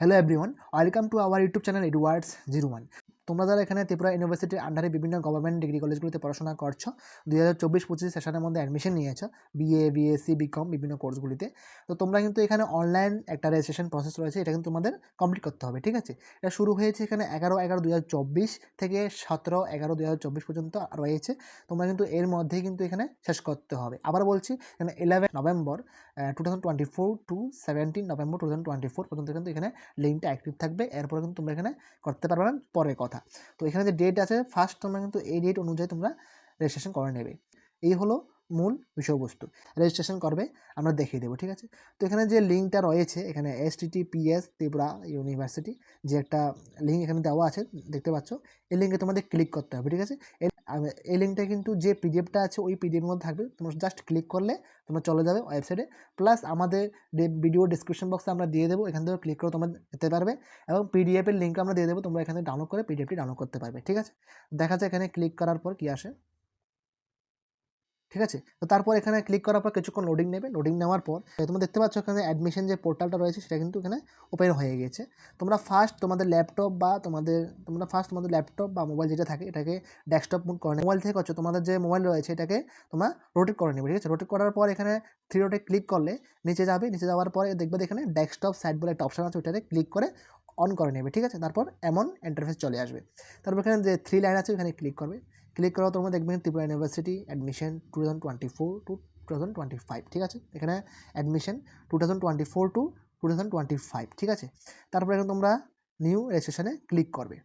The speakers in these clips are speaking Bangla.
Hello everyone, welcome to our YouTube channel Edwards 01। তোমরা যারা এখানে ত্রিপুরা ইউনিভার্সিটির আন্ডারে বিভিন্ন গভর্নমেন্ট ডিগ্রি কলেজগুলিতে পড়াশোনা করছো, 2024-25 সেশনের মধ্যে অ্যাডমিশন নিয়েছো বিএ, বিএসসি, বিকম বিভিন্ন কোর্সগুলিতে, তো তোমরা কিন্তু এখানে অনলাইন একটা রেজিস্ট্রেশন প্রসেস রয়েছে, এটা কিন্তু তোমাদের কমপ্লিট করতে হবে। ঠিক আছে, এটা শুরু হয়েছে এখানে 11/11/2024 থেকে 17/11/2024 পর্যন্ত রয়েছে। তোমরা কিন্তু এর মধ্যেই কিন্তু এখানে শেষ করতে হবে। আবার বলছি, এখানে 11 নভেম্বর 2024 টু 17 নভেম্বর 2024 পর্যন্ত কিন্তু এখানে লিঙ্কটা অ্যাক্টিভ থাকবে। এরপরে কিন্তু তোমরা এখানে করতে পারবে না, পরের কথা। তো এখানে যে ডেট আছে ফার্স্ট, তোমরা কিন্তু এই ডেট অনুযায়ী তোমরা রেজিস্ট্রেশন করে নেবে। এই হলো মূল বিষয়বস্তু। রেজিস্ট্রেশন করবে আমরা দেখিয়ে দেবো। ঠিক আছে, তো এখানে যে লিঙ্কটা রয়েছে, এখানে https ত্রিপুরা ইউনিভার্সিটি যে একটা লিঙ্ক এখানে দেওয়া আছে দেখতে পাচ্ছ, এই লিঙ্কে তোমাদের ক্লিক করতে হবে। ঠিক আছে, এই লিঙ্কটা কিন্তু যে পিডিএফটা আছে ওই পিডিএফের মধ্যে থাকবে, তোমরা জাস্ট ক্লিক করলে তোমরা চলে যাবে ওয়েবসাইটে। প্লাস আমাদের ভিডিও ডিসক্রিপশন বক্সে আমরা দিয়ে দেবো, এখান থেকে ক্লিক করে তোমরা যেতে পারবে এবং পিডিএফের লিঙ্ক আমরা দিয়ে দেবো, তোমরা এখানে ডাউনলোড করে পিডিএফটি ডাউনলোড করতে পারবে। ঠিক আছে, দেখা যায় এখানে ক্লিক করার পর কি আসে। ঠিক আছে, তো তারপর এখানে ক্লিক করার পর কিছুক্ষণ লোডিং নেবে। লোডিং নেওয়ার পর তোমরা দেখতে পাচ্ছ এখানে অ্যাডমিশন যে পোর্টালটা রয়েছে সেটা কিন্তু এখানে ওপেন হয়ে গেছে। তোমরা ফার্স্ট তোমাদের ল্যাপটপ বা মোবাইল যেটা থাকে এটাকে ডেস্কটপ মোড করে নেবে। মোবাইল থেকে করছো, তোমাদের যে মোবাইল রয়েছে এটাকে তোমরা রোটেট করে নেবে। ঠিক আছে, রোটেট করার পর এখানে থ্রি ডটে ক্লিক করলে নিচে যাবে। নিচে যাওয়ার পরে দেখবে এখানে ডেস্কটপ সাইট বলে একটা অপশন আছে, ওইটাতে ক্লিক করে অন করে নেবে। ঠিক আছে, তারপর এমন ইন্টারফেস চলে আসবে। তারপর এখানে যে থ্রি লাইন আছে ওখানে ক্লিক করবে। ক্লিক করার তোমরা দেখবেন ত্রিপুরা ইউনিভার্সিটি অ্যাডমিশন 2024 টু 2025। ঠিক আছে, এখানে অ্যাডমিশন 2024 টু 2025। ঠিক আছে, তারপরে এখন তোমরা নিউ রেজিস্ট্রেশনে ক্লিক করবে।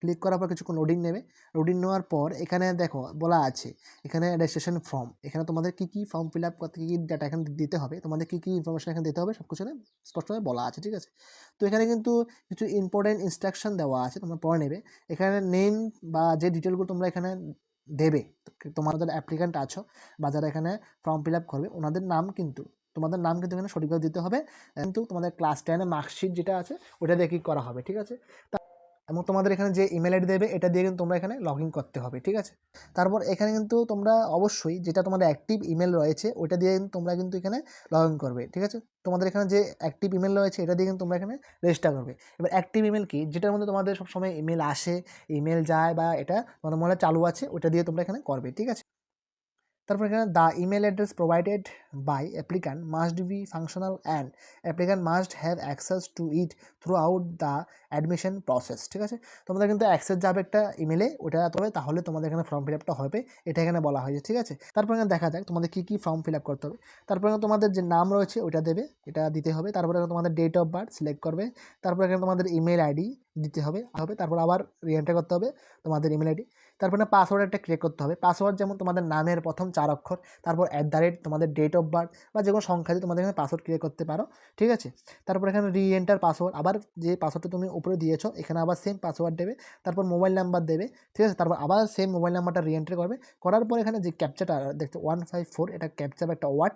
ক্লিক করার পর কিছুক্ষণ লোডিং নেবে। লোডিং নেওয়ার পর এখানে দেখো বলা আছে এখানে রেজিস্ট্রেশন ফর্ম, এখানে তোমাদের কী কী ফর্ম ফিল আপ করতে, কী কী ডাটা এখানে দিতে হবে, তোমাদের কী কী ইনফরমেশন এখানে দিতে হবে সব কিছু স্পষ্টভাবে বলা আছে। ঠিক আছে, তো এখানে কিন্তু কিছু ইম্পর্টেন্ট ইনস্ট্রাকশন দেওয়া আছে, তোমরা পড়ে নেবে। এখানে নেম বা যে ডিটেলগুলো তোমরা এখানে দেবে, তোমাদের অ্যাপ্লিক্যান্ট আছো বা যারা এখানে ফর্ম ফিল আপ করবে ওনাদের নাম কিন্তু তোমাদের নাম কিন্তু এখানে সঠিকভাবে দিতে হবে। কিন্তু তোমাদের ক্লাস 10 মার্কশিট যেটা আছে ওটা দিয়ে কি করা হবে। ঠিক আছে, এবং তোমাদের এখানে যে ইমেল আইডি দেবে এটা দিয়ে কিন্তু তোমরা এখানে লগ ইন করতে হবে। ঠিক আছে, তারপর এখানে কিন্তু তোমরা অবশ্যই যেটা তোমাদের অ্যাক্টিভ ইমেল রয়েছে ওইটা দিয়ে কিন্তু তোমরা কিন্তু এখানে লগ ইন করবে। ঠিক আছে, তোমাদের এখানে যে অ্যাক্টিভ ইমেল রয়েছে এটা দিয়ে কিন্তু তোমরা এখানে রেজিস্টার করবে। এবার অ্যাক্টিভ ইমেল কি, যেটার মধ্যে তোমাদের সবসময় ইমেল আসে, ইমেল যায় বা এটা তোমাদের মনে চালু আছে, ওটা দিয়ে তোমরা এখানে করবে। ঠিক আছে, তারপর এখানে the email address provided by applicant must be functional and applicant must have access to it throughout the admission process. ঠিক আছে, তোমাদের কিন্তু অ্যাক্সেস যাবে একটা ইমেলে, ওটা তবে তাহলে তোমাদের এখানে ফর্ম ফিল আপটা হবে, এটা এখানে বলা হয়েছে। ঠিক আছে, তারপর এখানে দেখা যাক তোমাদের কী কী ফর্ম ফিল আপ করতে হবে। তারপর এখানে তোমাদের যে নাম রয়েছে ওইটা দেবে, এটা দিতে হবে। তারপরে তোমাদের ডেট অফ বার্থ সিলেক্ট করবে। তারপর এখানে তোমাদের ইমেল আইডি দিতে হবে। তারপর আবার রিএন্টার করতে হবে তোমাদের ইমেল আইডি। তারপরে পাসওয়ার্ড একটা ক্রিয়েট করতে হবে। পাসওয়ার্ড যেমন তোমাদের নামের প্রথম 4 অক্ষর, তারপর @ তোমাদের ডেট অফ বার্থ বা যে কোনো সংখ্যা দিয়ে তোমাদের এখানে পাসওয়ার্ড ক্রিয়েট করতে পারো। ঠিক আছে, তারপর এখানে রিএন্টার পাসওয়ার্ড, আবার যে পাসওয়ার্ডটা তুমি উপরে দিয়েছো এখানে আবার সেম পাসওয়ার্ড দেবে। তারপর মোবাইল নাম্বার দেবে। ঠিক আছে, তারপর আবার সেম মোবাইল নাম্বারটা রিএন্টার করবে। করার পর এখানে যে ক্যাপচাটা দেখতে 154, এটা ক্যাপচা একটা ওয়ার্ড,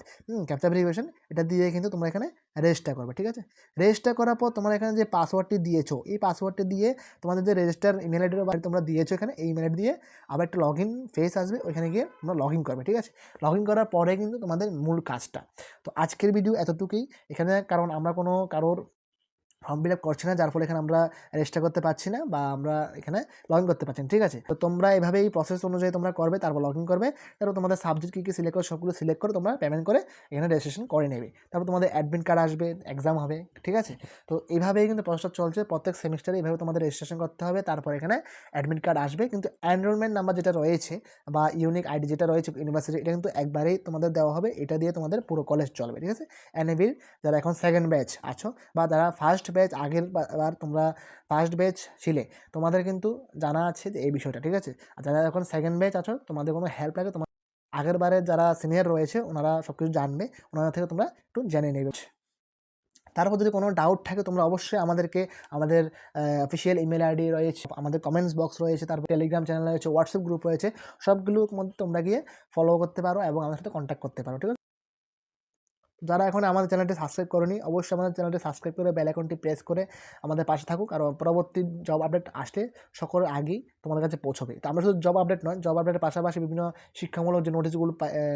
ক্যাপচা ভেরিফিকেশন, এটা দিয়ে কিন্তু তোমরা এখানে রেজিস্টার করবে। ঠিক আছে, রেজিস্টার করার পর তোমরা এখানে যে পাসওয়ার্ডটি দিয়েছো এই পাসওয়ার্ডটি দিয়ে তোমাদের যে রেজিস্টার ইমেল আইডির বাড়ি তোমরা দিয়েছো এখানে এই ইমেল আইডি দিয়ে আবার একটা লগ ইন ফেস আসবে, ওইখানে গিয়ে তোমরা লগ ইন করবে। ঠিক আছে, লগ ইন করার পরে কিন্তু তোমাদের মূল কাজটা। তো আজকের ভিডিও এতটুকুই এখানে, কারণ আমরা কোনো কারোর ফর্ম ফিল আপ করছি না, যার ফলে এখানে আমরা রেজিস্টার করতে পারছি না বা আমরা এখানে লগ ইন করতে পারছি না। ঠিক আছে, তো তোমরা এভাবে এই প্রসেস অনুযায়ী তোমরা করবে, তারপর লগ ইন করবে। তারপর তোমাদের সাবজেক্ট কী কী সিলেক্ট করে সবগুলো সিলেক্ট করে তোমরা পেমেন্ট করে এখানে রেজিস্ট্রেশন করে নেবে। তারপর তোমাদের অ্যাডমিট কার্ড আসবে, এক্সাম হবে। ঠিক আছে, তো এইভাবেই কিন্তু প্রসেসটা চলছে প্রত্যেক সেমিস্টারে, এইভাবে তোমাদের রেজিস্ট্রেশন করতে হবে। তারপর এখানে অ্যাডমিট কার্ড আসবে, কিন্তু এনরোলমেন্ট নাম্বার যেটা রয়েছে বা ইউনিক আইডি যেটা রয়েছে ইউনিভার্সিটি, এটা কিন্তু একবারেই তোমাদের দেওয়া হবে, এটা দিয়ে তোমাদের পুরো কলেজ চলবে। ঠিক আছে, এনএবির যারা এখন সেকেন্ড ব্যাচ আছো বা যারা ফার্স্ট ব্যাচ আগের বার তোমরা ফার্স্ট ব্যাচ ছিলে তোমাদের কিন্তু জানা আছে যে এই বিষয়টা। ঠিক আছে, আর যারা এখন সেকেন্ড ব্যাচ আছো তোমাদের কোনো হেল্প লাগে তোমার আগের বারে যারা সিনিয়র রয়েছে ওনারা সব কিছু জানবে, ওনারা থেকে তোমরা একটু জেনে নেবে। তারপর যদি কোনো ডাউট থাকে তোমরা অবশ্যই আমাদেরকে আমাদের অফিসিয়াল ইমেল আইডি রয়েছে, আমাদের কমেন্টস বক্স রয়েছে, তারপর টেলিগ্রাম চ্যানেল রয়েছে, হোয়াটসঅ্যাপ গ্রুপ রয়েছে, সবগুলোর মধ্যে তোমরা গিয়ে ফলো করতে পারো এবং আমাদের সাথে কন্ট্যাক্ট করতে পারো। ঠিক আছে, যারা এখন আমাদের চ্যানেলটি সাবস্ক্রাইব করেনি অবশ্যই আমাদের চ্যানেলটি সাবস্ক্রাইব করে বেল আইকনটি প্রেস করে আমাদের পাশে থাকুক, আর পরবর্তী জব আপডেট আসলে সকলের আগেই তোমাদের কাছে পৌঁছবে। তো আমরা শুধু জব আপডেট নয়, জব আপডেটের পাশাপাশি বিভিন্ন শিক্ষামূলক যে নোটিশগুলো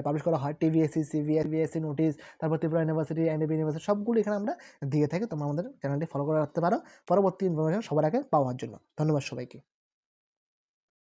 পাবলিশ করা হয়, টিভিএসসি, সিবিএসসি নোটিশ, তারপর ত্রিপুরা ইউনিভার্সিটি, NEP ইউনিভার্সিটি, সবগুলো এখানে আমরা দিয়ে থাকি। তোমরা আমাদের চ্যানেলটি ফলো করে রাখতে পারো পরবর্তী ইনফরমেশন সবার আগে পাওয়ার জন্য। ধন্যবাদ সবাইকে।